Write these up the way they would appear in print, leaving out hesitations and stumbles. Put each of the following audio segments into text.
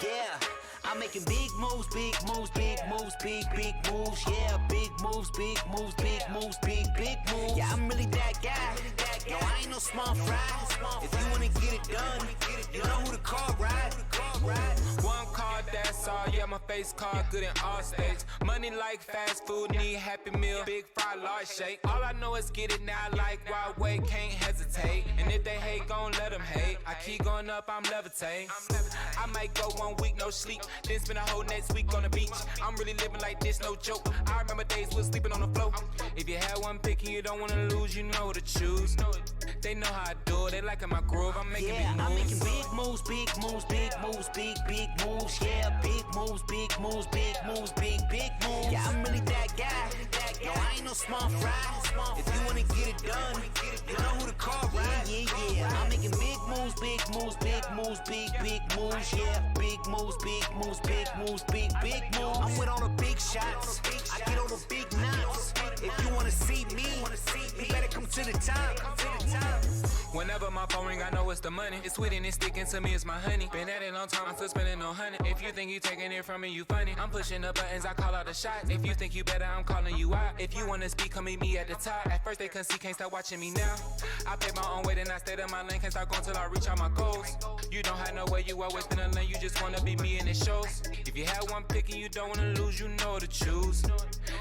Yeah, I'm making big moves, big moves, big moves, big moves. Yeah, big moves, big moves, big moves, big moves. Yeah, I'm really that guy. Yo, I ain't no small fry. If you wanna get it done, you know who to call, right? One card, that's all. Yeah, my face card, good in all states. Money like fast food, need happy meal, big fry, large shake. All I know is get it now, like wild way, can't hesitate. And if they hate, gon' let them hate. I keep going up, I'm levitating. I might go 1 week, no sleep, then spend a whole next week on the beach. I'm really living like this, no joke. I remember days we sleeping on the floor. If you had one pick and you don't wanna lose, you know to choose. They know how I do it, they liking my groove, I'm making big moves. I'm making big moves, big moves, big moves, big moves. Yeah, big moves, big moves, big moves, big moves. Yeah, I'm really that guy. Yo, I ain't no small fry. If you wanna get it done, you know who to call, right? Yeah. I'm making big moves, big moves, big moves, big moves. Yeah, big moves, big moves, big moves, big moves. I'm with all the big shots. I get all the big knocks. If you wanna see me, you better come to the top. Whenever my phone ring, I know it's the money. It's sweet and it's sticking to me, it's my honey. Been at it a long time, I'm still spending no honey. If you think you taking it from me, you funny. I'm pushing the buttons, I call out the shots. If you think you better, I'm calling you out. If you wanna speak, come meet me at the top. At first they couldn't see, can't stop watching me now. I pay my own way, then I stayed in my lane. Can't stop going till I reach all my goals. You don't have no way, you always been a lane. You just wanna be me and it shows. If you had one pick and you don't wanna lose, you know to choose.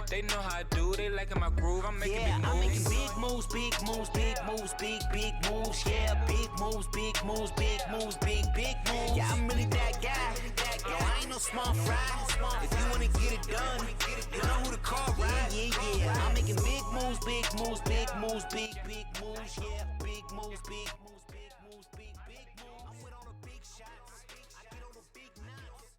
They know how I do, they liking my groove. I'm making big moves. I'm making big moves, big moves, big moves, big moves. Yeah, big moves, big moves, big moves, big moves. Yeah, I'm really that guy. Yo, I ain't no small fry. If you wanna get it done, you know who to call, right? Yeah. I'm making big moves, big moves, big moves, big moves. Yeah, big moves, big moves, big moves, big moves. I'm with all the big shots. I get all the big knocks.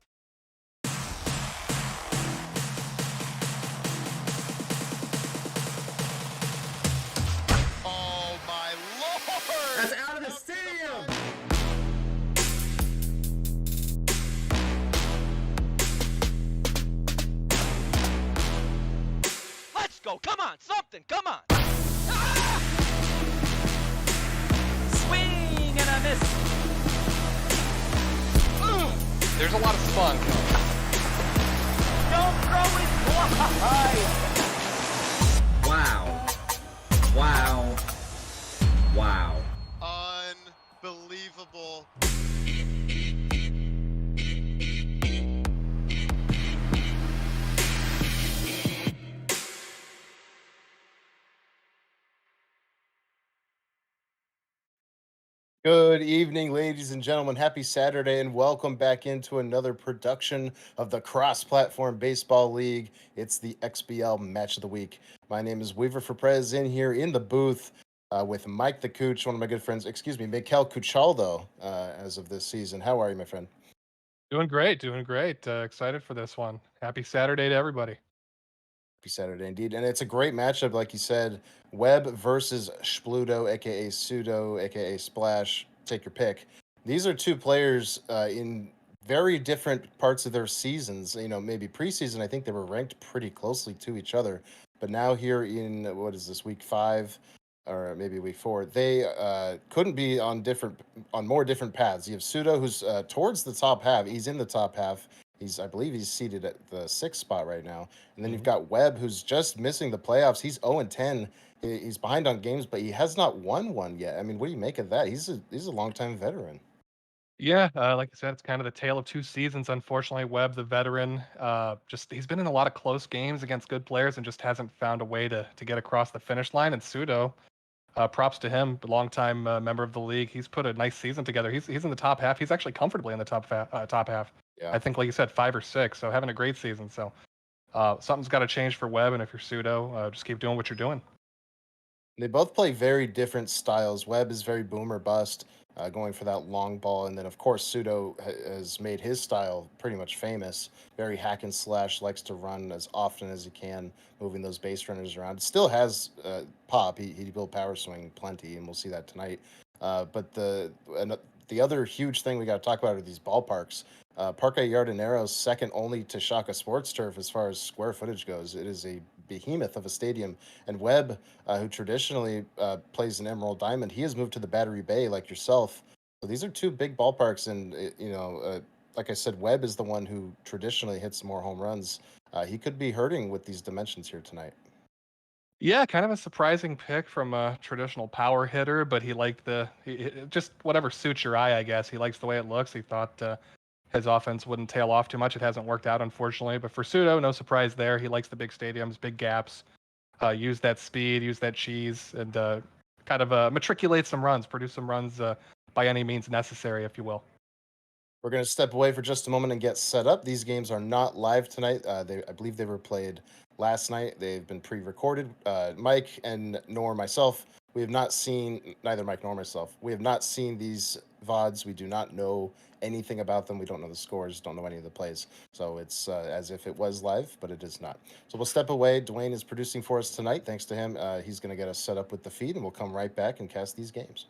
Oh my lord! That's out of the stadium! Let's go! Come on! Something! Come on! Swing and a miss! There's a lot of fun. Don't throw it wide! Wow. Unbelievable. Good evening, ladies and gentlemen. Happy Saturday, and welcome back into another production of the Cross-Platform Baseball League. It's the XBL Match of the Week. My name is Weaver for Prez in here in the booth with Mike the Cooch, one of my good friends. Mikel Cuchaldo, as of this season. How are you, my friend? Doing great. Excited for this one. Happy Saturday to everybody. Happy Saturday indeed. And it's a great matchup, like you said. Webb versus Shpludo, aka Pseudo, aka Splash. Take your pick. These are two players in very different parts of their seasons. You know, maybe preseason, I think they were ranked pretty closely to each other. But now here in, what is this, week 5 or maybe week 4, they couldn't be on more different paths. You have Pseudo, who's towards the top half. He's in the top half. I believe he's seated at the 6th spot right now. And then you've got Webb, who's just missing the playoffs. He's 0-10. He's behind on games, but he has not won one yet. I mean, what do you make of that? He's a longtime veteran. Yeah, like I said, it's kind of the tale of two seasons. Unfortunately, Webb, the veteran, he's been in a lot of close games against good players and just hasn't found a way to get across the finish line. And Pseudo, props to him, longtime member of the league. He's put a nice season together. He's in the top half. He's actually comfortably in the top half. Yeah. I think, like you said, 5 or 6. So having a great season. So something's got to change for Webb. And if you're Pseudo, just keep doing what you're doing. They both play very different styles. Webb is very boom or bust, going for that long ball. And then, of course, Pseudo has made his style pretty much famous. Very hack and slash, likes to run as often as he can, moving those base runners around. Still has pop. He will power swing plenty, and we'll see that tonight. But the other huge thing we got to talk about are these ballparks. Parque Yardinero's second only to Shaka Sports Turf as far as square footage goes. It is a behemoth of a stadium. And Webb, who traditionally plays in Emerald Diamond, he has moved to the Battery Bay like yourself. So these are two big ballparks, and like I said, Webb is the one who traditionally hits more home runs. He could be hurting with these dimensions here tonight. Yeah, kind of a surprising pick from a traditional power hitter, but he liked just whatever suits your eye, I guess. He likes the way it looks. He thought his offense wouldn't tail off too much. It hasn't worked out, unfortunately. But for Pseudo, no surprise there. He likes the big stadiums, big gaps. Use that speed, use that cheese, and kind of matriculate some runs, produce some runs by any means necessary, if you will. We're going to step away for just a moment and get set up. These games are not live tonight. I believe they were played last night. They've been pre-recorded. Mike and nor myself, we have not seen, neither Mike nor myself, we have not seen these VODs. We do not know anything about them. We don't know the scores, don't know any of the plays. So it's as if it was live, but it is not. So we'll step away. Dwayne is producing for us tonight. Thanks to him. He's going to get us set up with the feed, and we'll come right back and cast these games.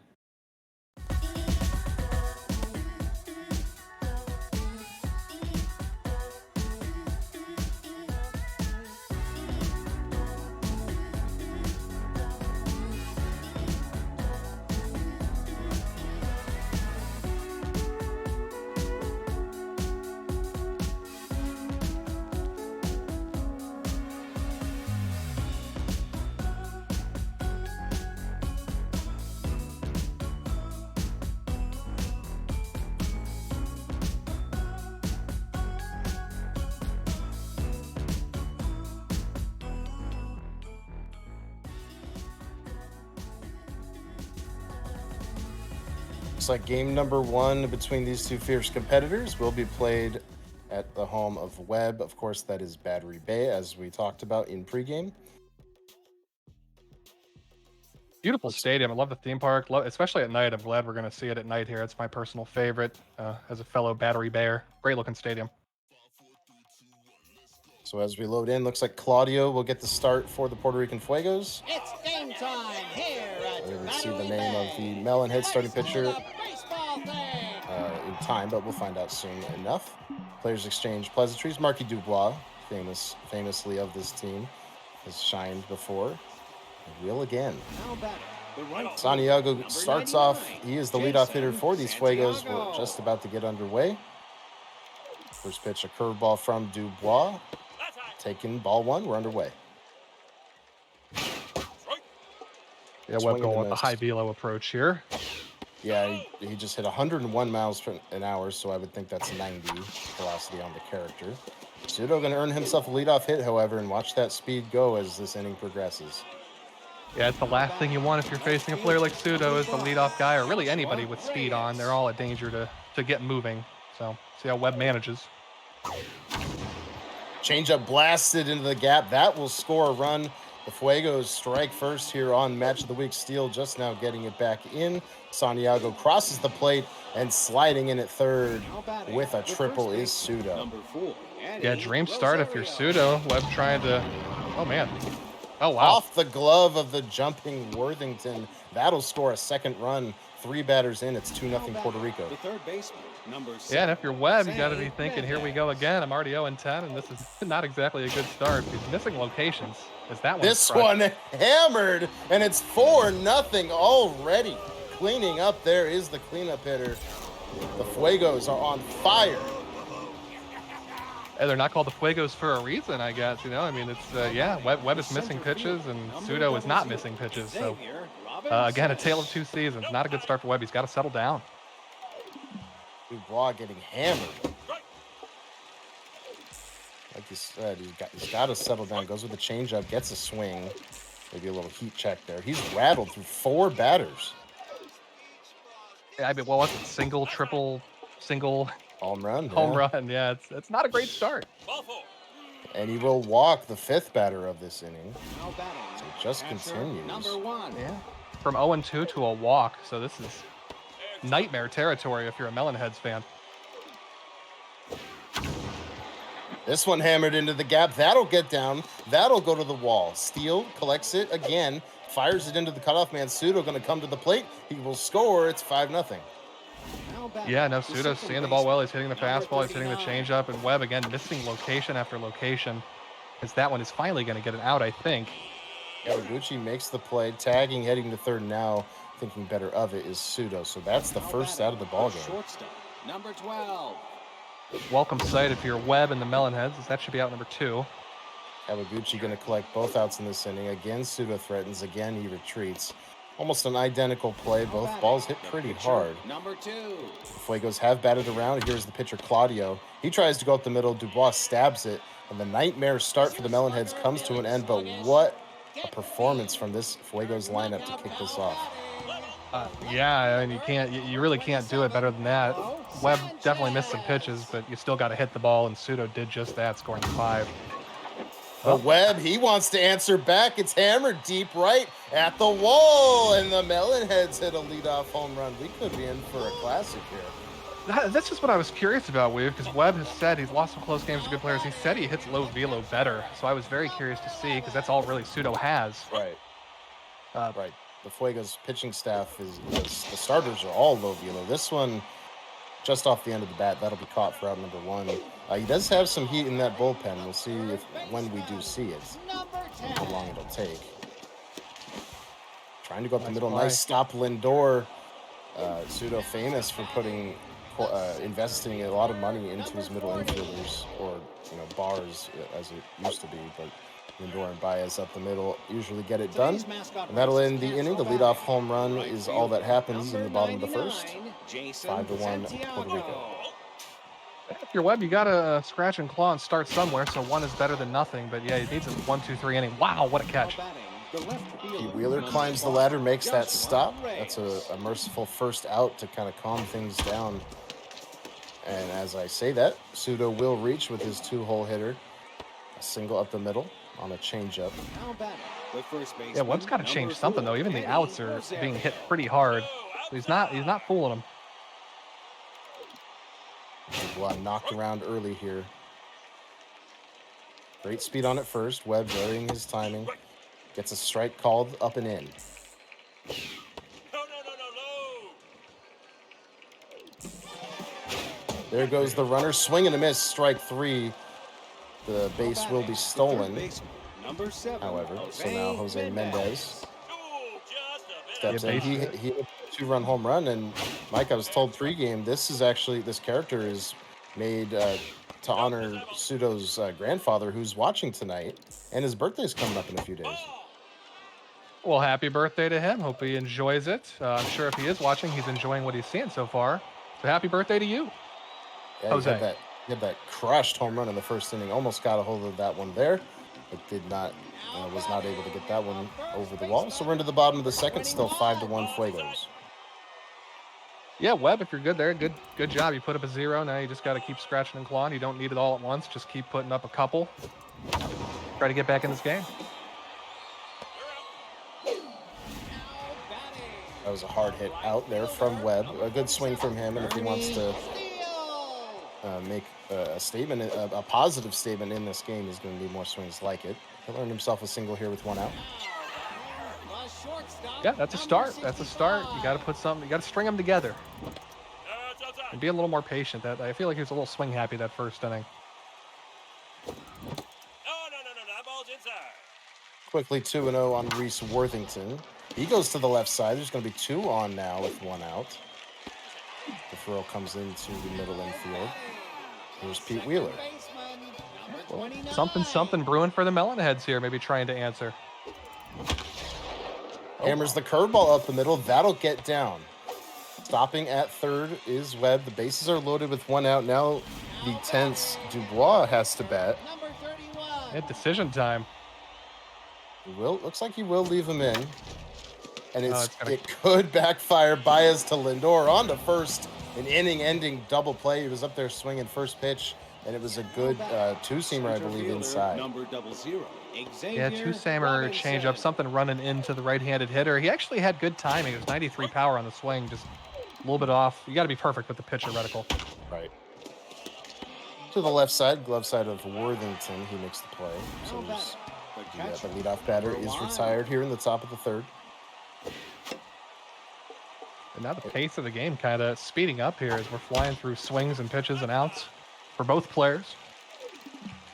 Looks like game number one between these two fierce competitors will be played at the home of Webb. Of course, that is Battery Bay, as we talked about in pregame. Beautiful stadium. I love the theme park, especially at night. I'm glad we're going to see it at night here. It's my personal favorite as a fellow Battery Bayer. Great looking stadium. So as we load in, looks like Claudio will get the start for the Puerto Rican Fuegos. It's game time here at We Battery see the name Bay. of the Melonhead starting pitcher The baseball thing. in time, but we'll find out soon enough. Players exchange pleasantries. Marky Dubois, famously of this team, has shined before. And will again. Now batting, the right Santiago number starts 99, off. He is the leadoff hitter for these Fuegos. Santiago. We're just about to get underway. First pitch, a curveball from Dubois. Taken, ball one. We're underway. Yeah, Swing Webb and going a with the miss. high velo approach here. Yeah, he just hit 101 miles an hour, so I would think that's 90 velocity on the character. Pseudo going to earn himself a leadoff hit, however, and watch that speed go as this inning progresses. Yeah, it's the last thing you want if you're facing a player like Pseudo is the leadoff guy, or really anybody with speed on. They're all a danger to get moving. So see how Webb manages. Changeup blasted into the gap. That will score a run. The Fuegos strike first here on Match of the Week. Steele just now getting it back in. Santiago crosses the plate and sliding in at third with a triple is Pseudo. Yeah, dream start if you're Pseudo. Webb trying to... Oh, man. Oh, wow. Off the glove of the jumping Worthington. That'll score a second run. 3 batters in. It's 2-0 Puerto Rico. The third baseman, number 6. Yeah, and if you're Webb, you got to be thinking, here we go again. I'm already 0-10, and this is not exactly a good start. He's missing locations. Is that one? This one hammered, and it's 4-0 already. Cleaning up there is the cleanup hitter. The Fuegos are on fire. Hey, they're not called the Fuegos for a reason, I guess. You know, I mean, it's, yeah, Webb is missing pitches, and Pseudo is not missing pitches. So, again, a tale of two seasons. Not a good start for Webb. He's got to settle down. Dubois getting hammered. Like you said, he's got to settle down. Goes with the changeup, gets a swing. Maybe a little heat check there. He's rattled through 4 batters. Yeah, I mean, what was it? Single, triple, single, Home run. home yeah. run. Yeah, it's not a great start. And he will walk the 5th batter of this inning. Now batting, So it just catcher, continues. number 1. Yeah. From 0-2 to a walk. So this is nightmare territory if you're a Melonheads fan. This one hammered into the gap. That'll get down. That'll go to the wall. Steele collects it again. Fires it into the cutoff man. Pseudo going to come to the plate. He will score. It's 5-0. Yeah, no, Pseudo's seeing the ball well. He's hitting the fastball. He's hitting the changeup. And Webb, again, missing location after location. As that one is finally going to get an out, I think. Yamaguchi makes the play, tagging, heading to third now. Thinking better of it is Pseudo. So that's the first out of the ball game. Shortstop, number 12. Welcome sight if you're Webb and the Melonheads, as that should be out number 2. Kawaguchi going to collect both outs in this inning. Again, Pseudo threatens. Again, he retreats. Almost an identical play. Both balls hit pretty hard. Number 2. Fuegos have batted around. Here's the pitcher, Claudio. He tries to go up the middle. Dubois stabs it. And the nightmare start for the Melonheads comes to an end. But what a performance from this Fuegos lineup to kick this off. Yeah, I mean, you really can't do it better than that. Webb definitely missed some pitches, but you still got to hit the ball, and Pseudo did just that, scoring 5. But Webb, he wants to answer back. It's hammered deep right at the wall, and the Melonheads hit a leadoff home run. We could be in for a classic here. That's just what I was curious about, Webb, because Webb has said he's lost some close games to good players. He said he hits low velo better, so I was very curious to see, because that's all really Pseudo has. Right. Right. The Fuegos pitching staff the starters are all low velo. This one, just off the end of the bat, that'll be caught for out number 1. He does have some heat in that bullpen. We'll see when we do see it, how long it'll take. Trying to go up the middle. Nice stop, Lindor. Pseudo famous for investing a lot of money into his middle infielders, or bars as it used to be. But Lindor and Baez up the middle usually get it done, and that'll end the inning. The leadoff home run is all that happens in the bottom of the first. 5-1 Puerto Rico. If you're Webb, you got to scratch and claw and start somewhere, so 1 is better than nothing. But yeah, he needs a 1-2-3 inning. Wow, what a catch. Pete Wheeler climbs the ladder, makes that stop. That's a merciful first out to kind of calm things down. And as I say that, Pseudo will reach with his 2-hole hitter. A single up the middle on a changeup. Yeah, Webb's got to change something, though. Even the outs are being hit pretty hard. He's not fooling them. Dubois knocked around early here. Great speed on it first. Webb varying his timing. Gets a strike called up and in. There goes the runner. Swing and a miss. Strike 3. The base will be stolen. However, so now Jose Mendez steps in. He hit a 2-run home run, and Mike, I was told pregame this character is made to honor Pseudo's grandfather, who's watching tonight, and his birthday is coming up in a few days. Well, happy birthday to him. Hope he enjoys it. I'm sure if he is watching, he's enjoying what he's seeing so far. So happy birthday to you, Jose. He had that crushed home run in the first inning. Almost got a hold of that one there, but was not able to get that one over the wall. So we're into the bottom of the second, still 5-1 Fuegos. Yeah, Webb, if you're good there, good job. You put up a 0. Now you just got to keep scratching and clawing. You don't need it all at once. Just keep putting up a couple. Try to get back in this game. That was a hard hit out there from Webb. A good swing from him, and if he wants to make a statement, a positive statement in this game, he's going to need more swings like it. He'll earn himself a single here with 1 out. Yeah, that's a start. That's a start. You got to put something. You got to string them together. And be a little more patient. I feel like he was a little swing happy that first inning. No, that ball's inside. Quickly 2-0 on Reese Worthington. He goes to the left side. There's going to be 2 on now with 1 out. The throw comes into the middle infield. Here's Pete Wheeler. Well, something brewing for the Melonheads here. Maybe trying to answer. Hammers the curveball up the middle. That'll get down. Stopping at third is Webb. The bases are loaded with 1 out. Now the tense Dubois has to bat. Yeah, decision time. Looks like he will leave him in. And it could backfire. Baez to Lindor on to first. An inning-ending double play. He was up there swinging first pitch, and it was a good two-seamer, I believe, inside. Yeah, two-seamer change-up, something running into the right-handed hitter. He actually had good timing. It was 93 power on the swing, just a little bit off. You got to be perfect with the pitcher reticle. Right. To the left side, glove side of Worthington, he makes the play. So the leadoff batter is retired here in the top of the third. And now the pace of the game kind of speeding up here as we're flying through swings and pitches and outs for both players.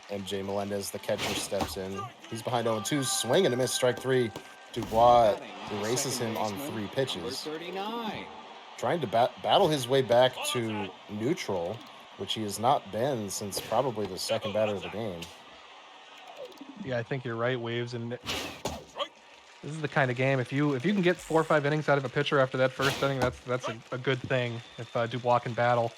MJ Melendez, the catcher, steps in. He's behind 0-2. Swing and a miss. Strike 3. Dubois erases him on 3 pitches. 39. Trying to battle his way back to neutral, which he has not been since probably the second batter of the game. Yeah, I think you're right, Waves. And this is the kind of game, if you can get 4 or 5 innings out of a pitcher after that first inning, that's a good thing if Dubois can battle.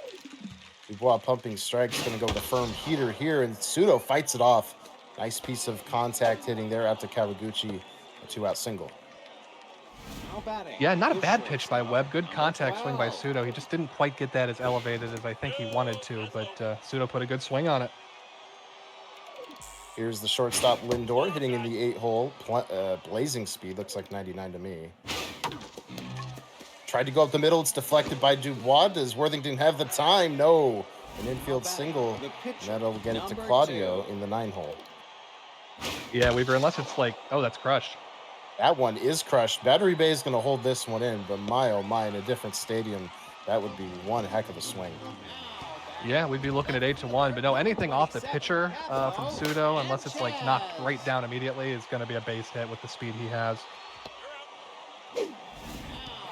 Dubois pumping strikes, going to go with a firm heater here, and Shpludo fights it off. Nice piece of contact hitting there out to Kawaguchi, a 2-out single. Yeah, not a bad pitch by Webb. Good contact swing by Shpludo. He just didn't quite get that as elevated as I think he wanted to, but Shpludo put a good swing on it. Here's the shortstop Lindor hitting in the 8-hole, blazing speed, looks like 99 to me. Tried to go up the middle, it's deflected by Dubois. Does Worthington have the time? No. An infield single, that'll get it to Claudio in the 9-hole. Yeah, Weaver, unless it's like, oh, that's crushed. That one is crushed. Battery Bay is going to hold this one in, but my, oh my, in a different stadium, that would be one heck of a swing. Yeah, we'd be looking at 8-1, but no, anything off the pitcher from Shpludo, unless it's like knocked right down immediately, is going to be a base hit with the speed he has.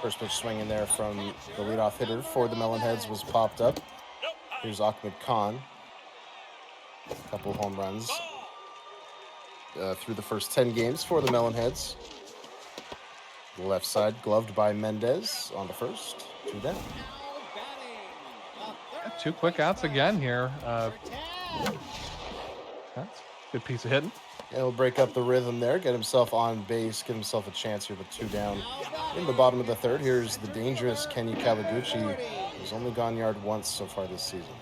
First pitch swing in there from the leadoff hitter for the Melonheads was popped up. Here's Ahmed Khan. A couple of home runs through the first 10 games for the Melonheads. The left side gloved by Mendez on the first. 2 down. 2 quick outs again here. That's a good piece of hitting. And he'll break up the rhythm there, get himself on base, give himself a chance here with 2 down. In the bottom of the third, here's the dangerous Kenny Kawaguchi, who's only gone yard once so far this season.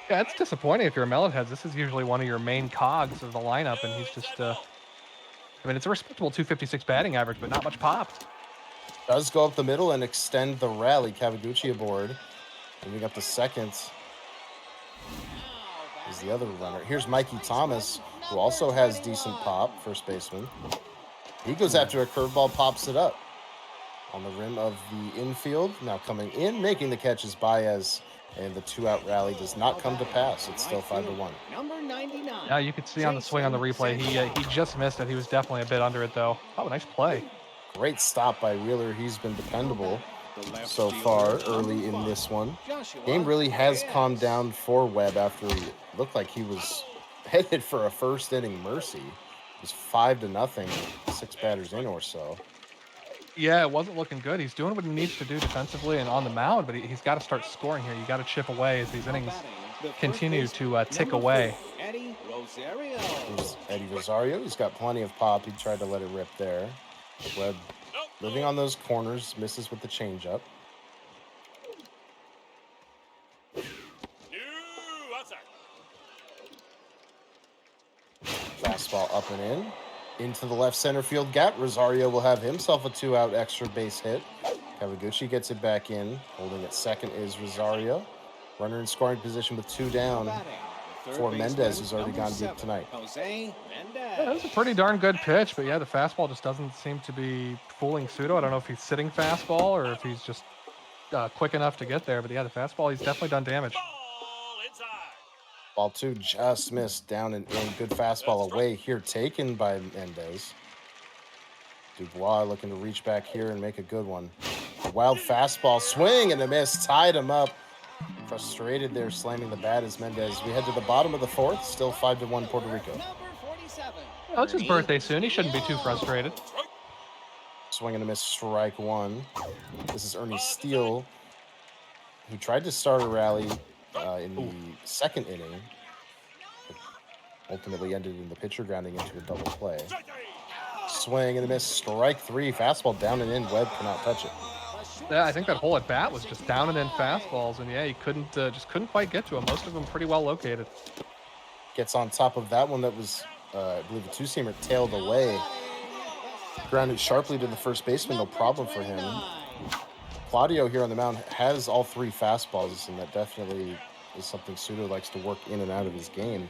Yeah, it's disappointing if you're a Melonheads. This is usually one of your main cogs of the lineup, and he's just, I mean, it's a respectable 256 batting average, but not much pop. Does go up the middle and extend the rally. Kawaguchi aboard. Moving up to second is the other runner. Here's Mikey Thomas, who also has decent pop, first baseman. He goes after a curveball, pops it up on the rim of the infield. Now coming in, making the catch is Baez, and the 2-out rally does not come to pass. It's still 5-1. Number 99. Yeah, you could see on the swing on the replay, he just missed it. He was definitely a bit under it, though. Oh, nice play. Great stop by Wheeler. He's been dependable so far early in this one. Game really has calmed down for Webb after he looked like he was headed for a first inning mercy. It was 5-0, 6 batters in or so. Yeah, it wasn't looking good. He's doing what he needs to do defensively and on the mound, but he's got to start scoring here. You got to chip away as these innings continue to tick away. Here's Eddie Rosario. He's got plenty of pop. He tried to let it rip there. Webb living on those corners, misses with the changeup. Fastball up and in. Into the left center field gap. Rosario will have himself a 2-out extra base hit. Kawaguchi gets it back in. Holding at second is Rosario. Runner in scoring position with 2 down for Mendez, who's already gone deep tonight. Yeah, that's a pretty darn good pitch, but yeah, the fastball just doesn't seem to be fooling Shpludo. I don't know if he's sitting fastball or if he's just quick enough to get there, but yeah, the fastball, he's definitely done damage. Ball 2 just missed down and in. Good fastball away here, taken by Mendez. Dubois looking to reach back here and make a good one. A wild fastball, swing and a miss, tied him up. Frustrated there, slamming the bat as Mendez. We head to the bottom of the fourth, still 5-1 Puerto Rico. Oh, it's his birthday soon. He shouldn't be too frustrated. Swing and a miss, strike 1. This is Ernie Steele, who tried to start a rally in the second inning. It ultimately ended in the pitcher grounding into a double play. Swing and a miss, strike 3. Fastball down and in. Webb cannot touch it. Yeah, I think that whole at bat was just down and in fastballs, and yeah, he just couldn't quite get to him. Most of them pretty well located. Gets on top of that one that was, I believe, a 2-seamer tailed away. Grounded sharply to the first baseman, no problem for him. Claudio here on the mound has all 3 fastballs, and that definitely is something Shpludo likes to work in and out of his game.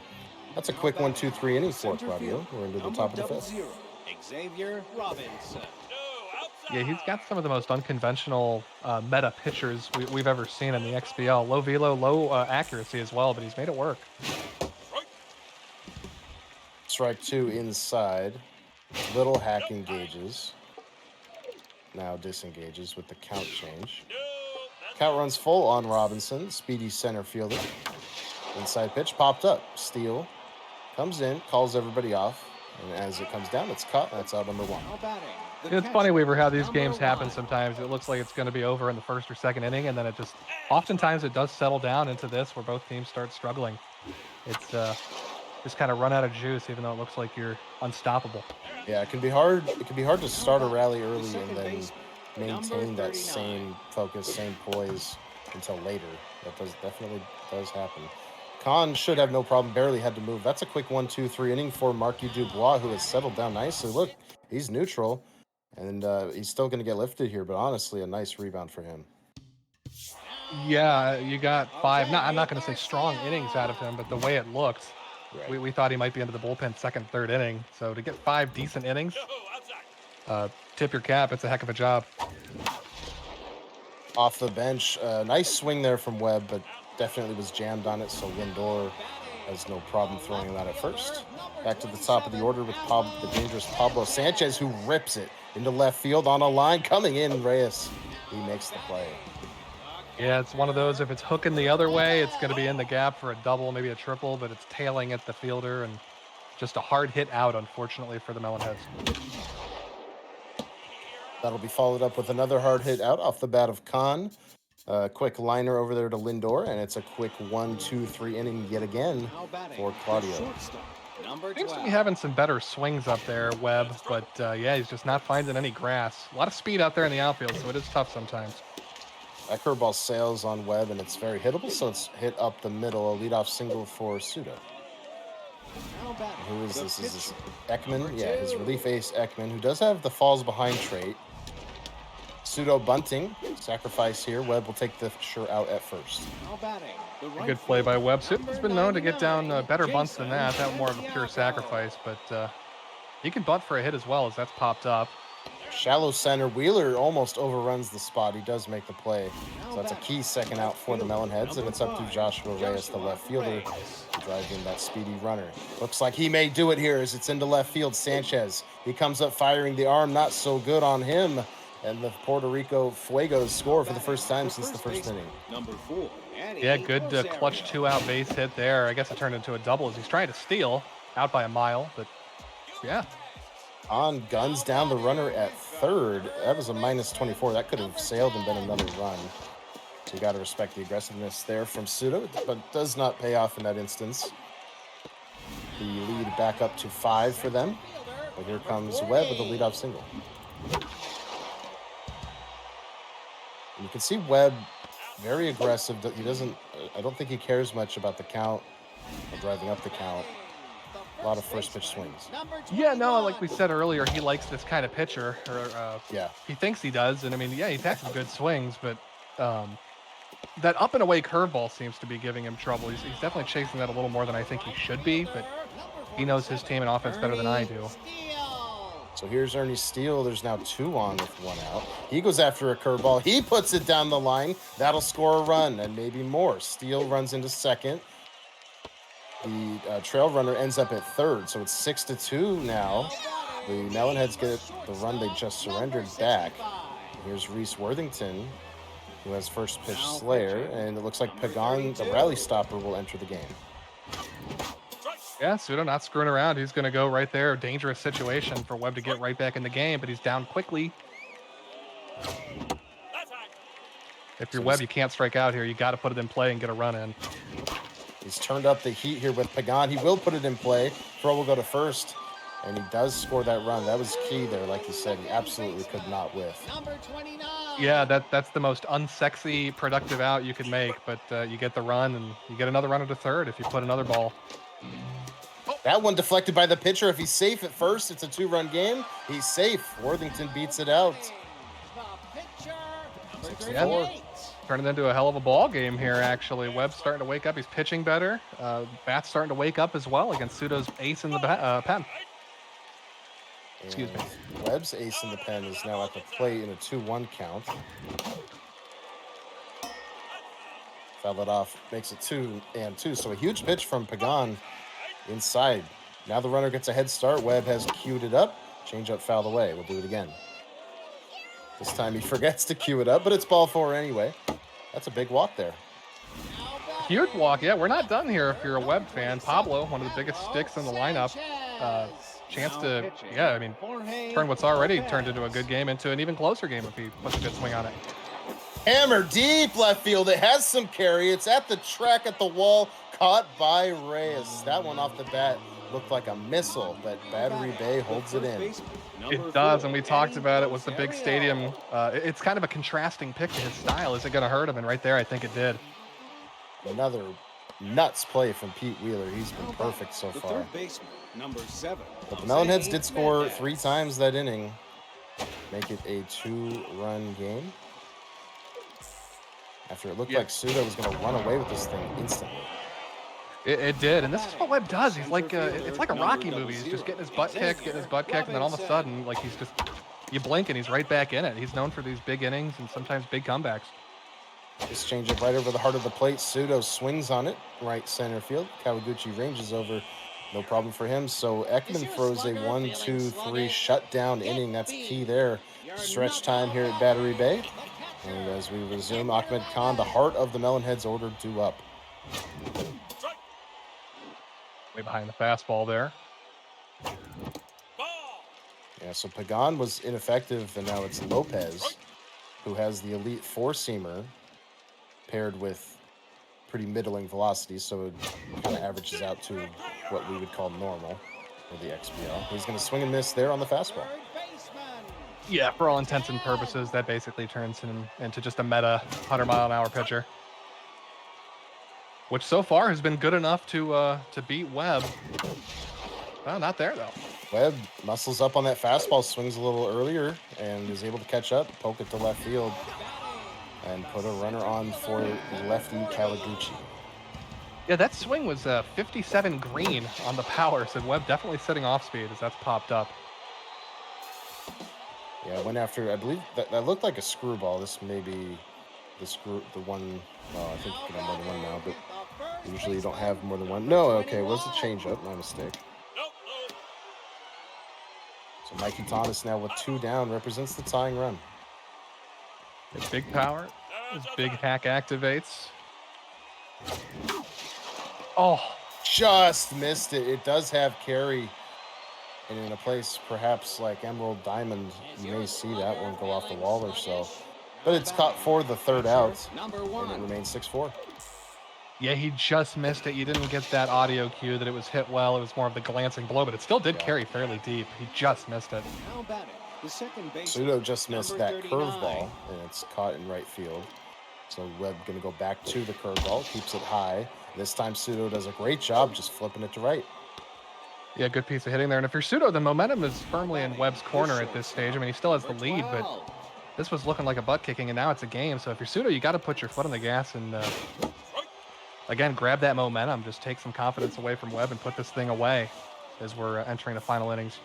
That's a quick 1-2-3 inning for Claudio. We're into the top of the 5th. Xavier Robinson. Yeah, he's got some of the most unconventional meta pitchers we've ever seen in the XBL. Low velo, low accuracy as well, but he's made it work. Strike 2 inside. Little hack engages. Now disengages with the count change. Count runs full on Robinson. Speedy center fielder. Inside pitch popped up. Steal. Comes in, calls everybody off. And as it comes down, it's caught. That's out number 1. Now batting, the It's funny, catcher, Weaver, how these number games happen 1. sometimes. It looks like it's going to be over in the first or second inning, and then it just oftentimes it does settle down into this where both teams start struggling. It's just kind of run out of juice, even though it looks like you're unstoppable. Yeah, it can be hard. It can be hard to start a rally early and second then base, maintain number that 39. same focus, same poise until later. That definitely does happen. Khan should have no problem. Barely had to move. That's a quick 1-2-3 inning for Marquis Dubois, who has settled down nicely. Look, he's neutral, and he's still going to get lifted here. But honestly, a nice rebound for him. Yeah, you got 5. I'm not going to say strong innings out of him, but the way it looked, Right. we thought he might be into the bullpen second, third inning. So to get 5 decent innings, tip your cap. It's a heck of a job. Off the bench, nice swing there from Webb, but definitely was jammed on it. So Lindor has no problem throwing him out at first. Back to the top of the order with the dangerous Pablo Sanchez, who rips it into left field on a line. Coming in, Reyes. He makes the play. Yeah, it's one of those, if it's hooking the other way, it's going to be in the gap for a double, maybe a triple, but it's tailing at the fielder and just a hard hit out, unfortunately, for the Melonheads. That'll be followed up with another hard hit out off the bat of Khan. Quick liner over there to Lindor, and it's a quick 1-2-3 inning yet again Now batting, for the Claudio. shortstop, number Seems to 12. be having some better swings up there, Webb, but yeah, he's just not finding any grass. A lot of speed out there in the outfield, so it is tough sometimes. That curveball sails on Webb, and it's very hittable, so it's hit up the middle. A leadoff single for Pseudo. Now batting, Who is the this? Is this pitcher, Ekman? number Yeah, his 2. relief ace Ekman, who does have the falls behind trait. Pseudo bunting. Sacrifice here. Webb will take the sure out at first. Now batting, the right Good play by fielder, Webb. He's number been known to get down 99, better bunts than that. Jason That more of a pure Santiago. sacrifice, but he can bunt for a hit as well as that's popped up. Shallow center. Wheeler almost overruns the spot. He does make the play. So that's a key second out for the Melonheads, and it's up to Joshua Reyes, the left fielder, to drive in that speedy runner. Looks like he may do it here as it's into left field. Sanchez, he comes up firing the arm. Not so good on him. And the Puerto Rico Fuegos score for the first time since the first inning. Number 4. Yeah, good clutch 2-out base hit there. I guess it turned into a double as he's trying to steal out by a mile, but yeah. On guns down the runner at third. That was a -24. That could have sailed and been another run. So you got to respect the aggressiveness there from Pseudo, but does not pay off in that instance. The lead back up to 5 for them. But here comes Webb with a leadoff single. And you can see Webb very aggressive. He doesn't. I don't think he cares much about the count or driving up the count. A lot of first pitch swings. Yeah, no, like we said earlier, he likes this kind of pitcher, or Yeah. he thinks he does. And I mean, yeah, he's had some good swings, but that up and away curveball seems to be giving him trouble. He's definitely chasing that a little more than I think he should be, but he knows his team and offense better than I do. So here's Ernie Steele. There's now 2 on with 1 out. He goes after a curveball. He puts it down the line. That'll score a run and maybe more. Steele runs into second. The trail runner ends up at third, so it's 6-2 now. The Melonheads get the run they just surrendered back. Here's Reese Worthington, who has first pitch Slayer, and it looks like Pagan, the rally stopper, will enter the game. Yeah, Pseudo not screwing around. He's going to go right there. Dangerous situation for Webb to get right back in the game, but he's down quickly. If you're Webb, you can't strike out here. You got to put it in play and get a run in. He's turned up the heat here with Pagan. He will put it in play. Throw will go to first, and he does score that run. That was key there, like you said. He absolutely could not whiff. Yeah, that's the most unsexy, productive out you could make, but you get the run, and you get another runner to third if you put another ball. That one deflected by the pitcher. If he's safe at first, it's a 2-run game. He's safe. Worthington beats it out. 6-4. Turning into a hell of a ball game here, actually. Webb's starting to wake up. He's pitching better. Bat's starting to wake up as well against Pseudo's ace in the pen. Excuse me. Webb's ace in the pen is now at the plate in a 2-1 count. Foul it off, makes it 2-2. So a huge pitch from Pagan inside. Now the runner gets a head start. Webb has queued it up. Change up fouled away. We'll do it again. This time he forgets to cue it up, but it's ball 4 anyway. That's a big walk there. Huge walk. Yeah, we're not done here if you're a Webb fan. Pablo, one of the biggest sticks in the lineup. Chance to, yeah, I mean, turn what's already turned into a good game into an even closer game if he puts a good swing on it. Hammer deep left field. It has some carry. It's at the track at the wall. Caught by Reyes. That one off the bat looked like a missile, but Battery Bay holds it in. It does, and we talked about it. Was the big stadium. It's kind of a contrasting pick to his style. Is it going to hurt him? And right there, I think it did. Another nuts play from Pete Wheeler. He's been perfect so far. But the Melonheads did score 3 times that inning. Make it a 2-run game. After it looked like Shpludo was going to run away with this thing instantly. It did, and this is what Webb does. He's like, it's like a Rocky movie. He's just getting his butt kicked, and then all of a sudden, like he's just, you blink and he's right back in it. He's known for these big innings and sometimes big comebacks. This changeup right over the heart of the plate. Shpludo swings on it, right center field. Kawaguchi ranges over, no problem for him. So Ekman throws a 1-2-3 shutdown inning. That's key there. Stretch time here at Battery Bay. And as we resume, Ahmed Khan, the heart of the Melonheads, ordered 2 up. Way behind the fastball there. Yeah, so Pagan was ineffective, and now it's Lopez, who has the elite 4-seamer paired with pretty middling velocity, so it kind of averages out to what we would call normal for the XBL. He's going to swing and miss there on the fastball. Yeah, for all intents and purposes, that basically turns him into just a meta 100-mile-an-hour pitcher, which so far has been good enough to beat Webb. Well, not there, though. Webb muscles up on that fastball, swings a little earlier, and is able to catch up, poke it to left field, and put a runner on for lefty Kawaguchi. Yeah, that swing was 57 green on the power, so Webb definitely setting off speed as that's popped up. Yeah, went after, I believe, that looked like a screwball. This may be the one, well, I think you can have more than one now, but usually you don't have more than one. No, okay, it was a changeup, my mistake. So Mikey Thomas now with 2 down represents the tying run. His big power, his big hack activates. Oh, just missed it. It does have carry. And in a place perhaps like Emerald Diamond, you may see that one go off the wall or so. But it's caught for the 3rd out, and it remains 6-4. yeah, he just missed it. You didn't get that audio cue that it was hit well. It was more of the glancing blow, but it still did carry fairly deep. He just missed it. Shpludo just missed that curveball, and it's caught in right field. So Webb going to go back to the curveball, keeps it high. This time Shpludo does a great job just flipping it to right. Yeah, good piece of hitting there. And if you're Shpludo, the momentum is firmly in Webb's corner at this stage. I mean, he still has the lead, but this was looking like a butt kicking, and now it's a game. So if you're Shpludo, you got to put your foot on the gas and, again, grab that momentum. Just take some confidence away from Webb and put this thing away as we're entering the final innings.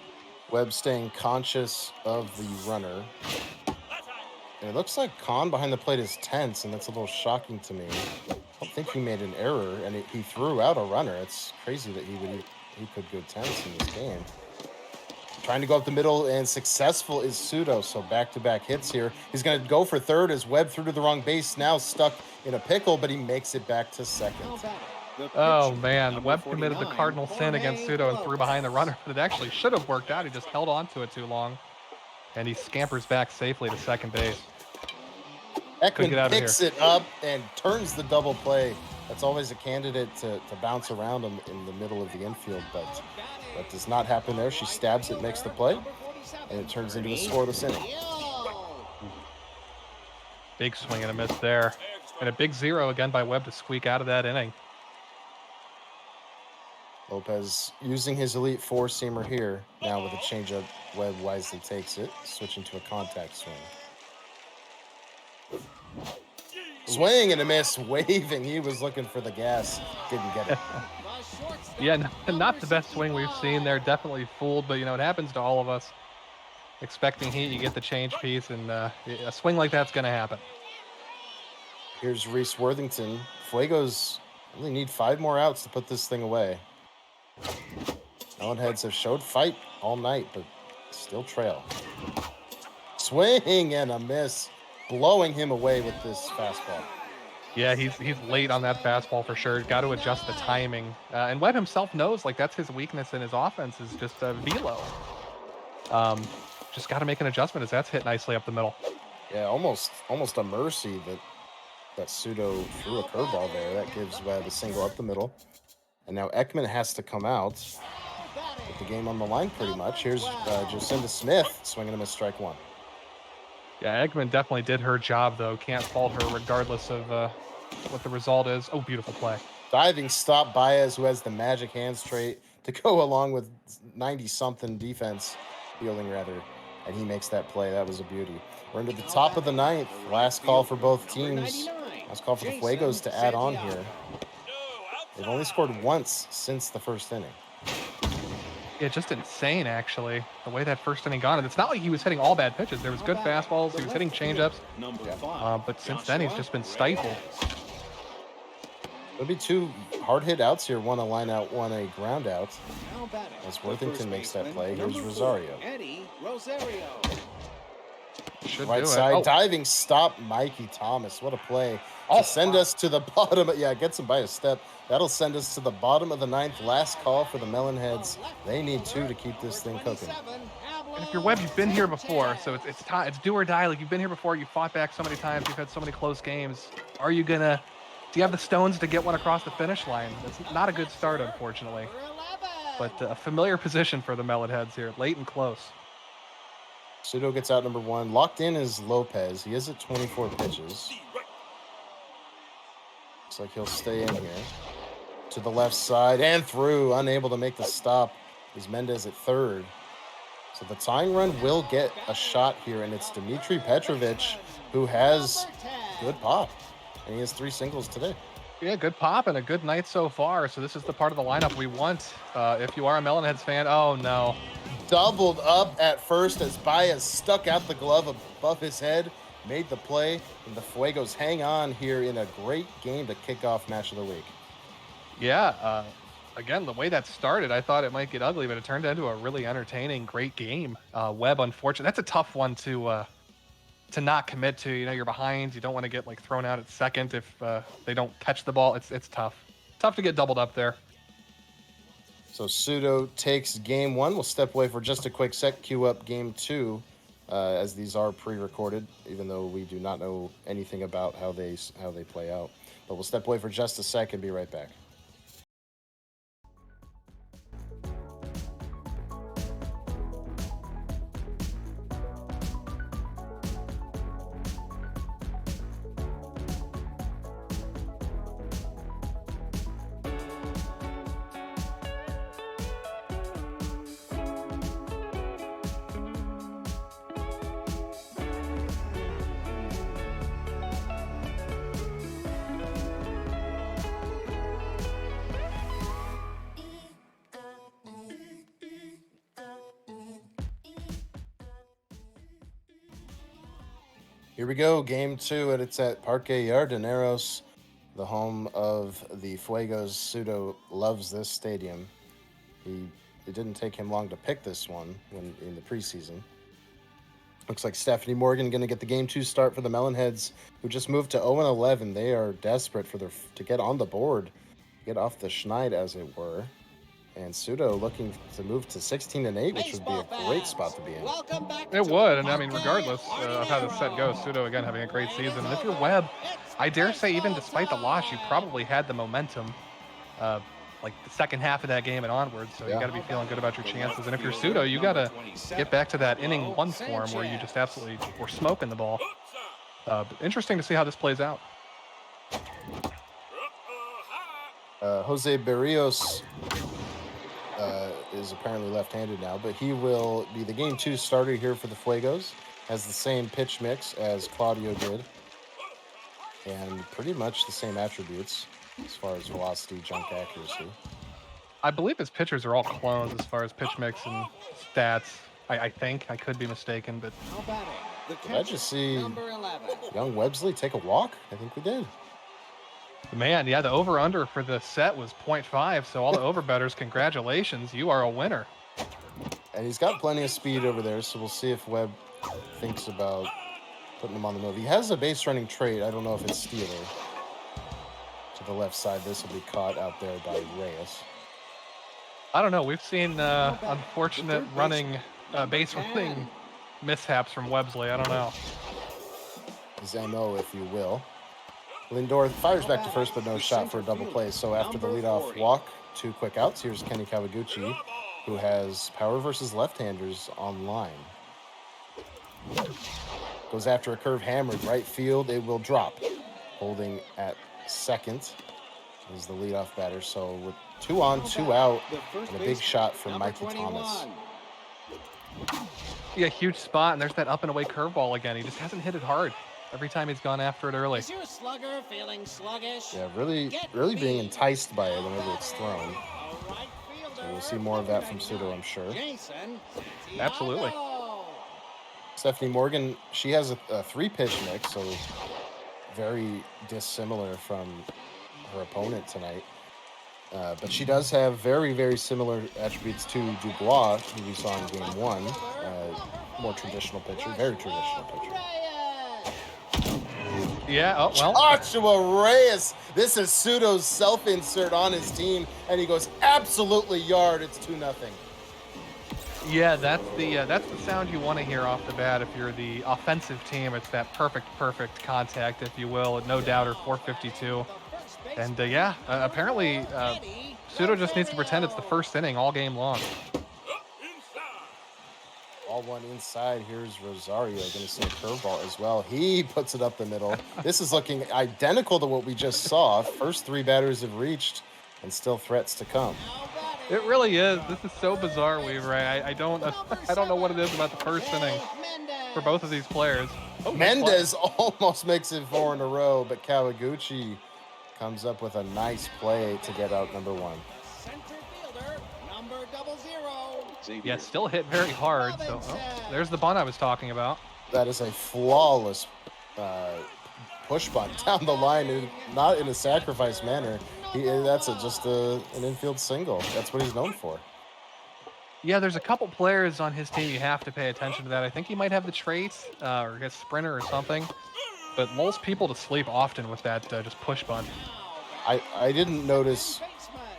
Webb staying conscious of the runner. And it looks like Khan behind the plate is tense, and that's a little shocking to me. I don't think he made an error, and he threw out a runner. It's crazy that he could go tense in this game. Trying to go up the middle, and successful is Shpludo. So back-to-back hits here. He's going to go for 3rd as Webb threw to the wrong base. Now stuck in a pickle, but he makes it back to 2nd. Oh, man. Webb committed the cardinal sin against Shpludo and threw behind the runner, but it actually should have worked out. He just held on to it too long, and he scampers back safely to 2nd base. Ekman picks it up and turns the double play. That's always a candidate to bounce around him in the middle of the infield, but that does not happen there. She stabs it, makes the play, and it turns into a scoreless inning. Big swing and a miss there. And a big 0 again by Webb to squeak out of that inning. Lopez using his elite 4-seamer here. Now with a changeup, Webb wisely takes it, switching to a contact swing. Swing and a miss, waving. He was looking for the gas, didn't get it. Yeah, not the best swing we've seen there. Definitely fooled, but, you know, it happens to all of us. Expecting heat, you get the change piece, and a swing like that's going to happen. Here's Reese Worthington. Fuegos only need 5 more outs to put this thing away. Melonheads have showed fight all night, but still trail. Swing and a miss, blowing him away with this fastball. Yeah, he's late on that fastball for sure. Got to adjust the timing. And Webb himself knows like that's his weakness in his offense is just velo. Just got to make an adjustment as that's hit nicely up the middle. Yeah, almost a mercy that Pseudo threw a curveball there. That gives Webb a single up the middle. And now Ekman has to come out with the game on the line pretty much. Here's Jacinda Smith swinging him a strike one. Yeah, Eggman definitely did her job, though. Can't fault her regardless of what the result is. Oh, beautiful play. Diving stop Baez, who has the magic hands trait to go along with 90-something defense, fielding rather, and he makes that play. That was a beauty. We're into the top of the ninth. Last call for both teams. Last call for the Fuegos to add on here. They've only scored once since the first inning. Yeah, just insane, actually, the way that first inning gone. And it's not like he was hitting all bad pitches. There was good fastballs. He was hitting changeups. But since then, he's just been stifled. There'll be two hard-hit outs here. One a line out, one a ground out. As Worthington makes that play, here's Rosario. Should Right do side, it. Oh. diving stop, Mikey Thomas. What a play. To send us to the bottom. Yeah, gets him by a step. That'll send us to the bottom of the ninth. Last call for the Melonheads. They need two to keep this thing cooking. And if you're Webb, you've been here before, so it's do or die. Like, you've been here before. You fought back so many times. You've had so many close games. Do you have the stones to get one across the finish line? It's not a good start, unfortunately. But a familiar position for the Melonheads here, late and close. Pseudo gets out number one. Locked in is Lopez. He is at 24 pitches. Looks like he'll stay in here. To the left side and through. Unable to make the stop is Mendez at third. So the tying run will get a shot here, and it's Dmitry Petrovic, who has good pop. And he has 3 singles today. Yeah, good pop and a good night so far. So this is the part of the lineup we want. If you are a Melonheads fan, oh no. Doubled up at first as Baez stuck out the glove above his head, made the play, and the Fuegos hang on here in a great game to kick off match of the week. Yeah, again, the way that started, I thought it might get ugly, but it turned into a really entertaining, great game. Webb, unfortunately, that's a tough one to not commit to. You know, you're behind. You don't want to get like thrown out at second if they don't catch the ball. It's tough. Tough to get doubled up there. So Pseudo takes game one. We'll step away for just a quick sec, queue up game two, as these are pre-recorded, even though we do not know anything about how they play out. But we'll step away for just a sec and be right back. Here we go, game two, and it's at Parque Yardeneros, the home of the Fuegos. Pseudo loves this stadium. It didn't take him long to pick this one when in the preseason. Looks like Stephanie Morgan going to get the game two start for the Melonheads, who just moved to 0-11. They are desperate to get on the board, get off the schneid, as it were. And Pseudo looking to move to 16-8, which would be a great spot to be in. It would, and I mean, regardless of how this set goes, Pseudo again having a great season. And if you're Webb, I dare say even despite the loss, you probably had the momentum, like the second half of that game and onwards. So you got to be feeling good about your chances. And if you're Pseudo, you got to get back to that inning one form where you just absolutely were smoking the ball. But interesting to see how this plays out. Jose Berrios is apparently left-handed now, but he will be the game two starter here for the Fuegos. Has the same pitch mix as Claudio did, and pretty much the same attributes as far as velocity, jump accuracy. I believe his pitchers are all clones as far as pitch mix and stats. I think. I could be mistaken, but Did I just see young Websley take a walk? I think we did. Man, yeah, the over-under for the set was 0.5, so all the over-betters, congratulations, you are a winner. And he's got plenty of speed over there, so we'll see if Webb thinks about putting him on the move. He has a base running trait. I don't know if it's Stealer. To the left side, this will be caught out there by Reyes. I don't know. We've seen unfortunate running, base running mishaps from Webbsley. I don't know. His MO, if you will. Lindor fires back to first, but no shot for a double play. So after the leadoff walk, 2 quick outs. Here's Kenny Kawaguchi, who has power versus left-handers online. Goes after a curve hammered right field. It will drop. Holding at second is the leadoff batter. So with 2 on, 2 out, and a big shot from Mikey Thomas. Yeah, huge spot, and there's that up and away curveball again. He just hasn't hit it hard every time he's gone after it early. Is your slugger feeling sluggish? Yeah, really being enticed by it whenever it's thrown. So we'll see more of that from Pseudo, I'm sure. Absolutely. Stephanie Morgan, she has a 3-pitch mix, so very dissimilar from her opponent tonight. But she does have very, very similar attributes to Dubois, who we saw in Game 1. More traditional pitcher, very traditional pitcher. Yeah, oh, well. Joshua Reyes. This is Pseudo's self-insert on his team, and he goes absolutely yard. It's 2-0. Yeah, that's the sound you want to hear off the bat if you're the offensive team. It's that perfect contact, if you will. No doubter, 452. And apparently Pseudo just needs to pretend it's the first inning all game long. All one inside. Here's Rosario going to see a curveball as well. He puts it up the middle. This is looking identical to what we just saw. First 3 batters have reached, and still threats to come. It really is. This is so bizarre, Weaver. I don't know what it is about the first inning for both of these players. Oh, Mendez almost makes it 4 in a row, but Kawaguchi comes up with a nice play to get out number 1. Center fielder, number 00. Yeah, still hit very hard. So there's the bunt I was talking about. That is a flawless push bunt down the line, not in a sacrifice manner. That's just an infield single. That's what he's known for. Yeah, there's a couple players on his team you have to pay attention to that. I think he might have the traits or a sprinter or something, but lulls people to sleep often with that just push bunt. I didn't notice.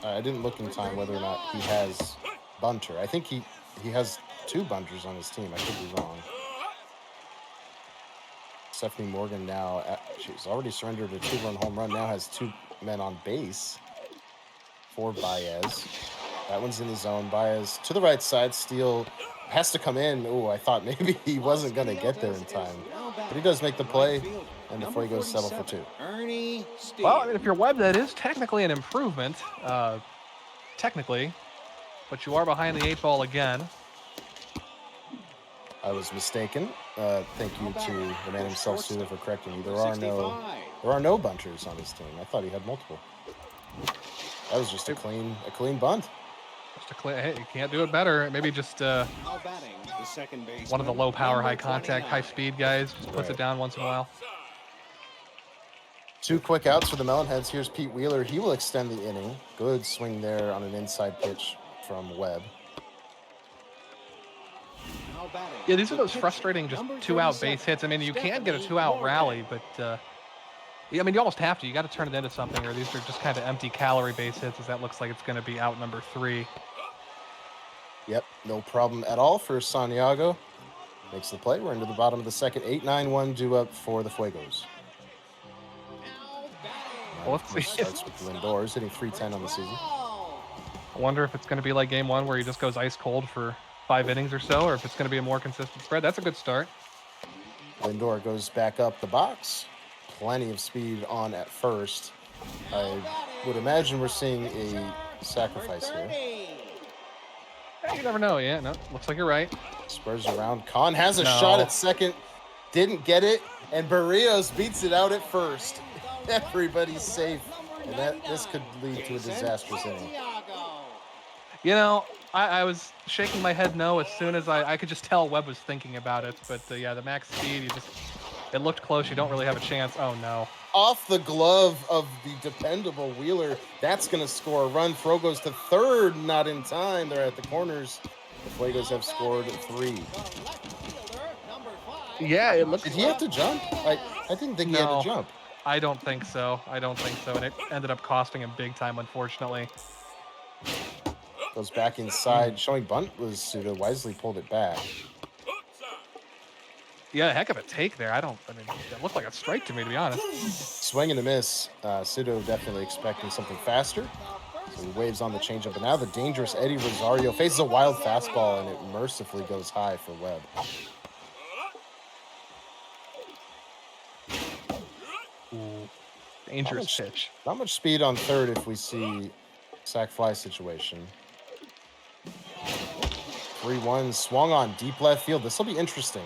I didn't look in time whether or not he has bunter. I think he has 2 bunters on his team. I could be wrong. Stephanie Morgan now, she's already surrendered a 2-run home run. Now has 2 men on base for Baez. That one's in the zone. Baez to the right side. Steele has to come in. Oh, I thought maybe he wasn't going to get there in time. But he does make the play, and the Fuegos settle for 2. Well, I mean, if you're Webb, that is technically an improvement. Technically. But you are behind the 8 ball again. I was mistaken. Thank you to the man himself, Suda, for correcting me. There are no bunters on his team. I thought he had multiple. That was just a clean bunt. Just a clean. Hey, you can't do it better. Maybe just one of the low power, high contact, high speed guys just puts it down once in a while. 2 quick outs for the Melonheads. Here's Pete Wheeler. He will extend the inning. Good swing there on an inside pitch from Webb. Yeah, these are those frustrating just 2-out base hits. I mean, you can get a 2-out rally, but I mean, you almost have to. You got to turn it into something, or these are just kind of empty calorie base hits, as that looks like it's going to be out number 3. Yep, no problem at all for Santiago. Makes the play. We're into the bottom of the second. 8-9-1 due up for the Fuegos. Well, let's see. Starts with Lindor. He's hitting .310 on the season. I wonder if it's going to be like game 1 where he just goes ice cold for 5 innings or so, or if it's going to be a more consistent spread. That's a good start. Lindor goes back up the box. Plenty of speed on at first. I would imagine we're seeing a sacrifice here. Hey, you never know. Yeah, no, looks like you're right. Spurs around. Khan has a shot at second. Didn't get it. And Barrios beats it out at first. Everybody's safe. And this could lead to a disastrous inning. You know, I was shaking my head no as soon as I could just tell Webb was thinking about it. But yeah, the max speed, It looked close. You don't really have a chance. Oh, no. Off the glove of the dependable Wheeler. That's going to score a run. Throw goes to third, not in time. They're at the corners. The Fuegos have scored 3. Yeah, it looks Did he have to jump? I didn't think he had to jump. I don't think so. And it ended up costing him big time, unfortunately. Goes back inside. Showing bunt was Pseudo. Wisely pulled it back. Yeah, heck of a take there. I mean, it looked like a strike to me, to be honest. Swing and a miss. Pseudo definitely expecting something faster. So he waves on the changeup. But now the dangerous Eddie Rosario faces a wild fastball, and it mercifully goes high for Webb. Ooh, dangerous pitch. Not much speed on third if we see sac fly situation. 3-1 swung on deep left field. This will be interesting.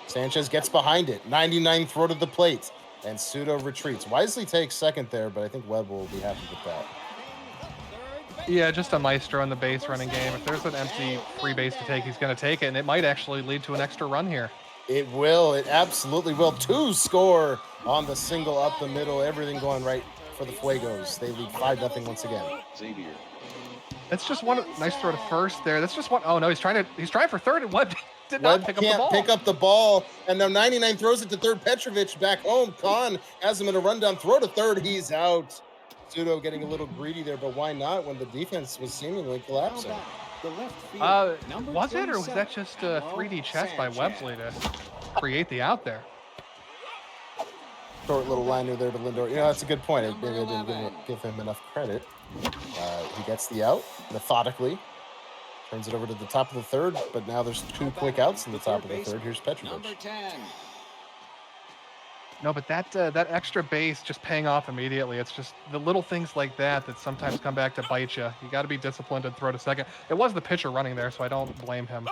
Sanchez gets behind it. 99 throw to the plate. And Pseudo retreats. Wisely takes second there, but I think Webb will be happy with that. Yeah, just a maestro in the base running game. If there's an empty free base to take, he's going to take it, and it might actually lead to an extra run here. It will. It absolutely will. 2 score on the single up the middle. Everything going right for the Fuegos. They lead 5-0 once again. Xavier. That's just one nice throw to first there. That's just one. Oh no, he's trying for third, and Webb did not Webb pick up the ball. can't pick up the ball, and now 99 throws it to third. Petrovic back home. Khan has him in a rundown throw to third. He's out. Pseudo getting a little greedy there, but why not when the defense was seemingly collapsing? Was it, or was that just a 3D chess by Webbsley to create the out there? Short little liner there to Lindor. You know, that's a good point. Maybe I didn't give him enough credit. He gets the out methodically. Turns it over to the top of the third, but now there's 2 quick outs in the top of the third. Here's Petrovic. No, but that extra base just paying off immediately. It's just the little things like that sometimes come back to bite you. You got to be disciplined and throw to second. It was the pitcher running there, so I don't blame him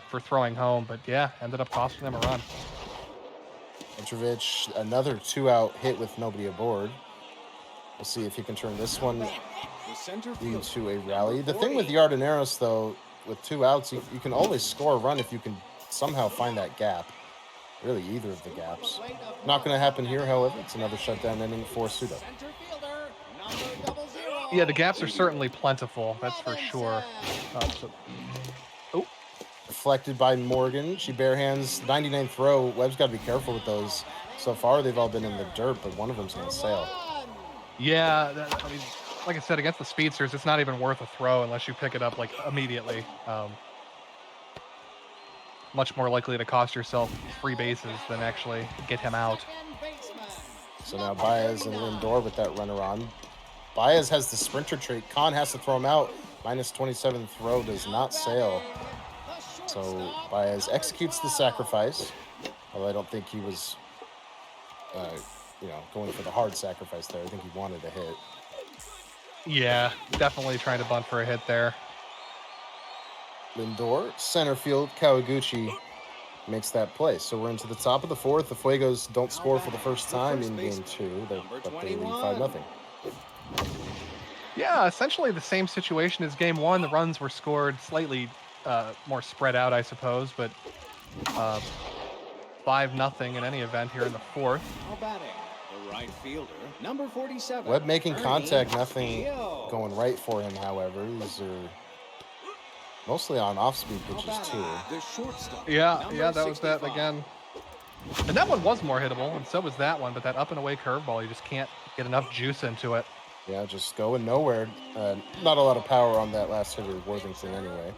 for throwing home. But yeah, ended up costing them a run. Petrovic, another 2-out hit with nobody aboard. We'll see if he can turn this one into a rally. The thing with Yardineros, though, with 2 outs, you can always score a run if you can somehow find that gap. Really, either of the gaps. Not going to happen here, however. It's another shutdown inning for Pseudo. Yeah, the gaps are certainly plentiful. That's for sure. Deflected by Morgan. She barehands 99 throw. Webb's got to be careful with those. So far, they've all been in the dirt, but one of them's going to sail. Yeah, I mean, like I said, against the speedsters, it's not even worth a throw unless you pick it up like immediately. Much more likely to cost yourself free bases than actually get him out. So now Baez and Lindor with that runner on. Baez has the sprinter trait. Khan has to throw him out. -27 throw does not sail. So Baez executes the sacrifice. Although I don't think he was, going for the hard sacrifice there. I think he wanted a hit. Yeah, definitely trying to bunt for a hit there. Lindor, center field, Kawaguchi makes that play. So we're into the top of the fourth. The Fuegos don't score for the first time in game 2, but they lead 5-0. Yeah, essentially the same situation as game 1. The runs were scored slightly more spread out, I suppose, but 5-0 in any event here in the fourth. Right fielder, number 47. Webb making contact, nothing going right for him, however. These are mostly on off-speed pitches, too. Yeah, that was that again. And that one was more hittable, and so was that one, but that up-and-away curveball, you just can't get enough juice into it. Yeah, just going nowhere. Not a lot of power on that last hitter, Worthington, anyway.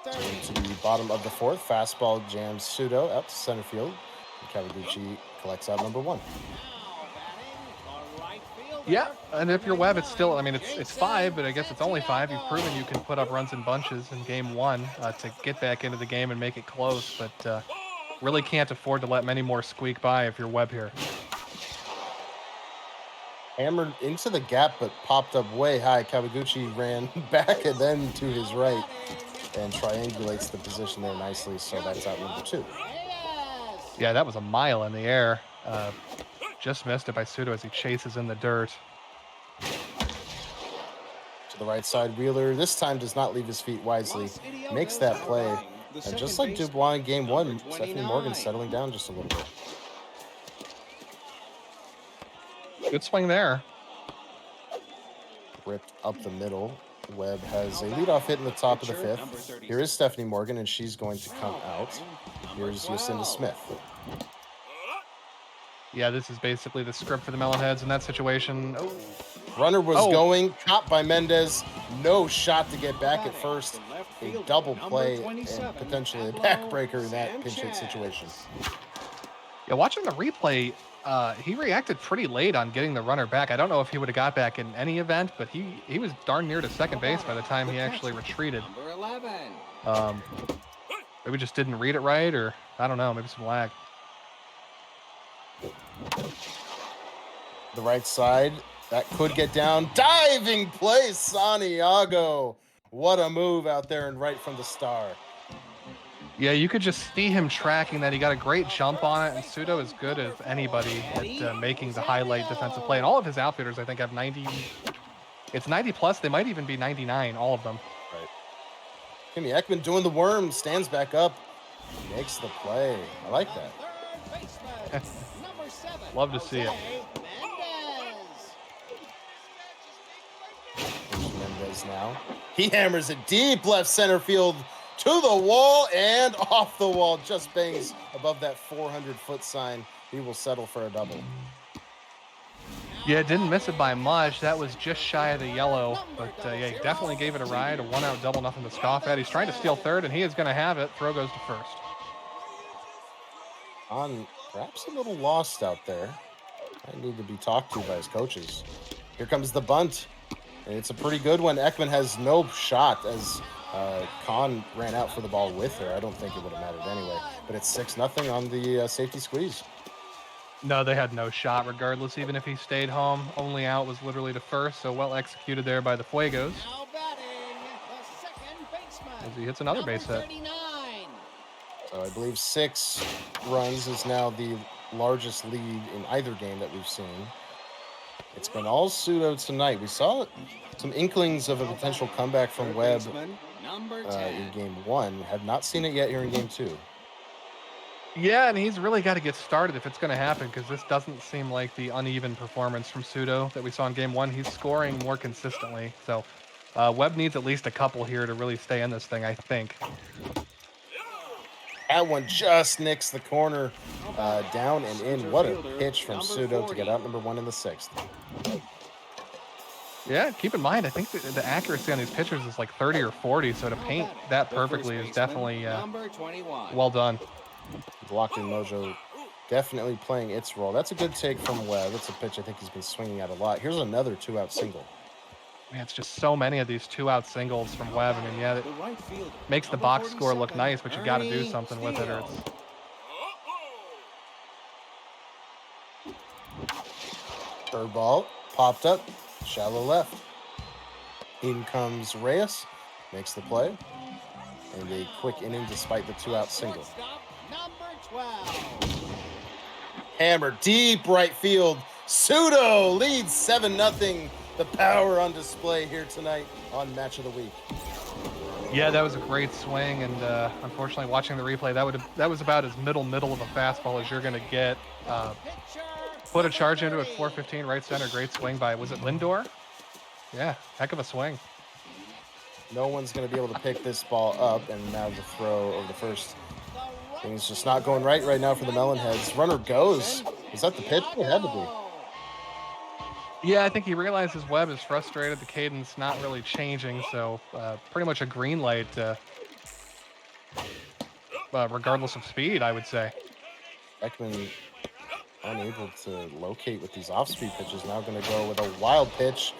So into the bottom of the fourth, fastball jams Pseudo out to center field. And Kawaguchi collects out number 1. Yeah, and if you're Webb, it's still, I mean, it's 5, but I guess it's only 5. You've proven you can put up runs in bunches in game 1 to get back into the game and make it close, but really can't afford to let many more squeak by if you're Webb here. Hammered into the gap, but popped up way high. Kawaguchi ran back and then to his right and triangulates the position there nicely, so that's out number 2. Yeah, that was a mile in the air. Just missed it by Pseudo as he chases in the dirt. To the right side, Wheeler this time does not leave his feet wisely. Makes that play. And just like Dubois in game 1, Stephanie Morgan settling down just a little bit. Good swing there. Ripped up the middle. Webb has a leadoff hit in the top of the fifth. Here is Stephanie Morgan, and she's going to come out. Here's Lucinda Smith. Yeah, this is basically the script for the Melonheads in that situation. Oh. Runner was going, caught by Mendez. No shot to get back at first. A double play and potentially a backbreaker in that pinch hit situation. Yeah, watching the replay, he reacted pretty late on getting the runner back. I don't know if he would have got back in any event, but he was darn near to second base by the time he actually retreated. Maybe just didn't read it right, or I don't know, maybe some lag. The right side, that could get down. Diving play, Santiago. What a move out there and right from the star. Yeah, you could just see him tracking that. He got a great jump on it, and Pseudo is good as anybody at making the highlight defensive play. And all of his outfielders, I think, have 90. It's 90 plus. They might even be 99, all of them. Right. Kimmy Ekman doing the worm, stands back up, makes the play. I like that. Love to see it. Mendez now. He hammers it deep left center field to the wall and off the wall. Just bangs above that 400-foot sign. He will settle for a double. Yeah, didn't miss it by much. That was just shy of the yellow. But yeah, he definitely gave it a ride. A one-out double, nothing to scoff at. He's trying to steal third, and he is going to have it. Throw goes to first. On perhaps a little lost out there. I need to be talked to by his coaches. Here comes the bunt. And it's a pretty good one. Ekman has no shot as Khan ran out for the ball with her. I don't think it would have mattered anyway. But it's 6-0 on the safety squeeze. No, they had no shot regardless, even if he stayed home. Only out was literally to first, so well executed there by the Fuegos. Now batting, the second baseman. As he hits another base hit. 39. So I believe 6 runs is now the largest lead in either game that we've seen. It's been all Pseudo tonight. We saw some inklings of a potential comeback from Webb in game 1. Have not seen it yet here in game 2. Yeah, and he's really got to get started if it's going to happen, because this doesn't seem like the uneven performance from Pseudo that we saw in game 1. He's scoring more consistently. So Webb needs at least a couple here to really stay in this thing, I think. That one just nicks the corner down and in. What a pitch from Pseudo to get out number 1 in the 6th. Yeah, keep in mind, I think the accuracy on these pitchers is like 30 or 40, so to paint that perfectly is definitely well done. Blocked in mojo definitely playing its role. That's a good take from Webb. It's a pitch I think he's been swinging at a lot. Here's another 2-out single. Man, it's just so many of these 2-out singles from Webb. I mean, yeah, it makes the box score look nice, but you got to do something with it, or it's... Third ball popped up, shallow left. In comes Reyes, makes the play, and a quick inning despite the 2-out single. Hammer deep right field. Pseudo leads 7-0. The power on display here tonight on Match of the Week. Yeah, that was a great swing, and unfortunately, watching the replay, that was about as middle of a fastball as you're going to get. Put a charge into it, 415 right center. Great swing by, was it Lindor? Yeah, heck of a swing. No one's going to be able to pick this ball up, and now the throw over the first. Things just not going right now for the Melonheads. Runner goes. Is that the pitch? It had to be. Yeah, I think he realizes Webb is frustrated. The cadence not really changing, so pretty much a green light, regardless of speed, I would say. Ekman unable to locate with these off-speed pitches. Now going to go with a wild pitch.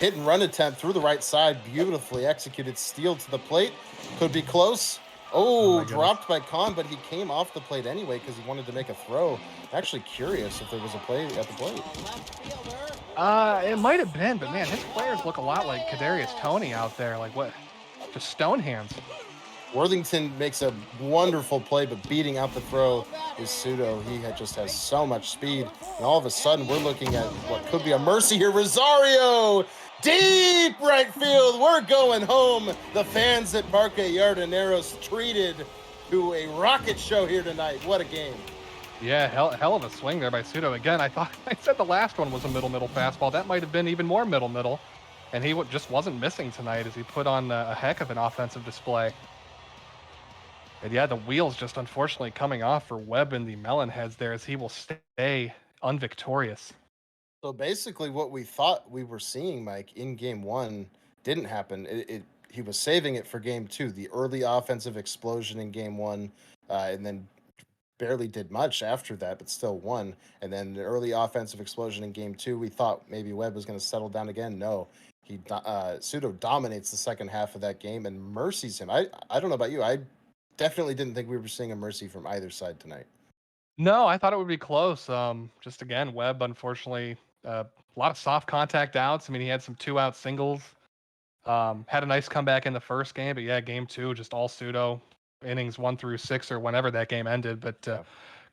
Hit and run attempt through the right side. Beautifully executed. Steal to the plate. Could be close. Oh, dropped by Khan, but he came off the plate anyway because he wanted to make a throw. Actually curious if there was a play at the plate. It might have been, but man, his players look a lot like Kadarius Toney out there. Like what? Just stone hands. Worthington makes a wonderful play, but beating out the throw is Pseudo. He just has so much speed. And all of a sudden, we're looking at what could be a mercy here. Rosario, deep right field. We're going home. The fans at Parque Yardaneros treated to a rocket show here tonight. What a game. Yeah, hell of a swing there by Pseudo. Again, I thought I said the last one was a middle fastball. That might have been even more middle. And he just wasn't missing tonight as he put on a heck of an offensive display. And yeah, the wheels just unfortunately coming off for Webb and the Melonheads there as he will stay unvictorious. So basically, what we thought we were seeing, Mike, in game one didn't happen. He was saving it for game two. The early offensive explosion in game one, and then barely did much after that, but still won. And then the early offensive explosion in game two, we thought maybe Webb was going to settle down again. No, Pseudo dominates the second half of that game and mercies him. I don't know about you. I definitely didn't think we were seeing a mercy from either side tonight. No, I thought it would be close. Just again, Webb, unfortunately, a lot of soft contact outs. I mean, he had some 2-out singles. Had a nice comeback in the first game, but yeah, game two, just all Pseudo innings 1 through 6 or whenever that game ended. But Yeah.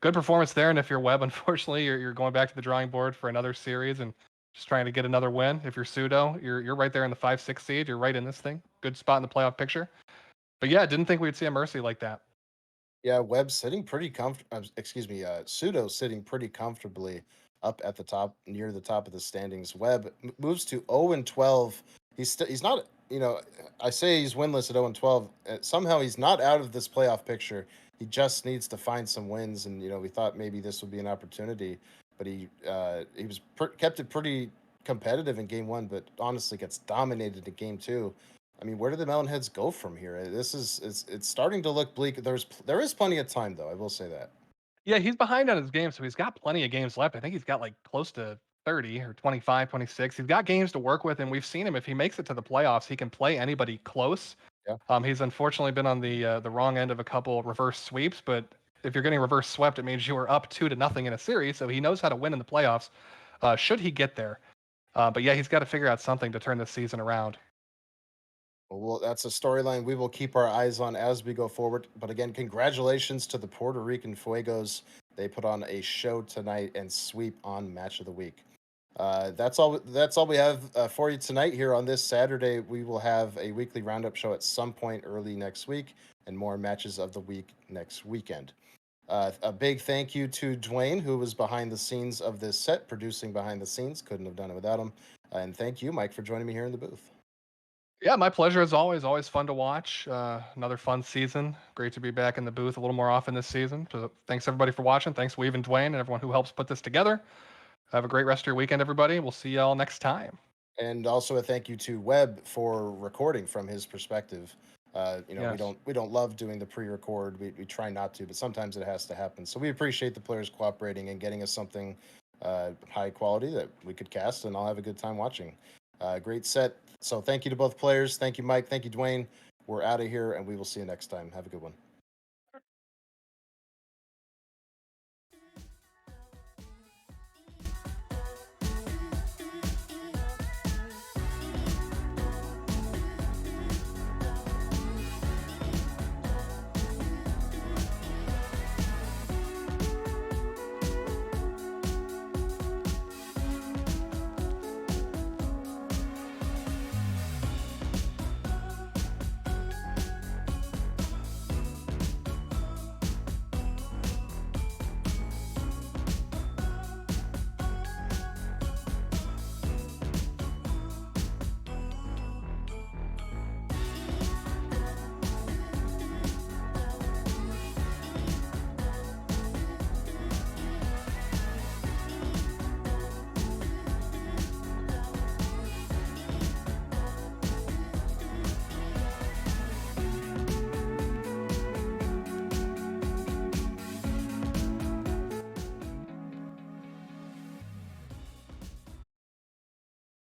good performance there. And if you're Webb, unfortunately, you're going back to the drawing board for another series and just trying to get another win. If you're Pseudo, you're right there in the 5-6 seed. You're right in this thing. Good spot in the playoff picture. But yeah, didn't think we'd see a mercy like that. Yeah, Webb sitting pretty Pseudo sitting pretty comfortably up at the top, near the top of the standings. Webb moves to 0 and 12. He's not, I say he's winless at 0 and 12. Somehow he's not out of this playoff picture. He just needs to find some wins, and we thought maybe this would be an opportunity, but he was kept it pretty competitive in game one, but honestly gets dominated in game two. I mean, where do the Melonheads go from here? It's starting to look bleak. There is plenty of time though. I will say that. Yeah, he's behind on his games, so he's got plenty of games left. I think he's got like close to 30 or 25, 26. He's got games to work with, and we've seen him. If he makes it to the playoffs, he can play anybody close. Yeah. He's unfortunately been on the wrong end of a couple reverse sweeps, but if you're getting reverse swept, it means you are up 2-0 in a series. So he knows how to win in the playoffs. Should he get there? But yeah, he's got to figure out something to turn this season around. Well, that's a storyline we will keep our eyes on as we go forward. But again, congratulations to the Puerto Rican Fuegos. They put on a show tonight and sweep on Match of the Week. That's all. That's all we have for you tonight. Here on this Saturday, we will have a weekly roundup show at some point early next week, and more matches of the week next weekend. A big thank you to Dwayne, who was behind the scenes of this set, producing behind the scenes. Couldn't have done it without him. And thank you, Mike, for joining me here in the booth. Yeah, my pleasure as always. Always fun to watch. Another fun season. Great to be back in the booth a little more often this season. So thanks everybody for watching. Thanks Weave and Dwayne and everyone who helps put this together. Have a great rest of your weekend, everybody. We'll see y'all next time. And also a thank you to Webb for recording from his perspective. We Yes. don't love doing the pre-record. We try not to, but sometimes it has to happen. So we appreciate the players cooperating and getting us something high quality that we could cast, and I'll have a good time watching. Great set. So thank you to both players. Thank you, Mike. Thank you, Dwayne. We're out of here, and we will see you next time. Have a good one.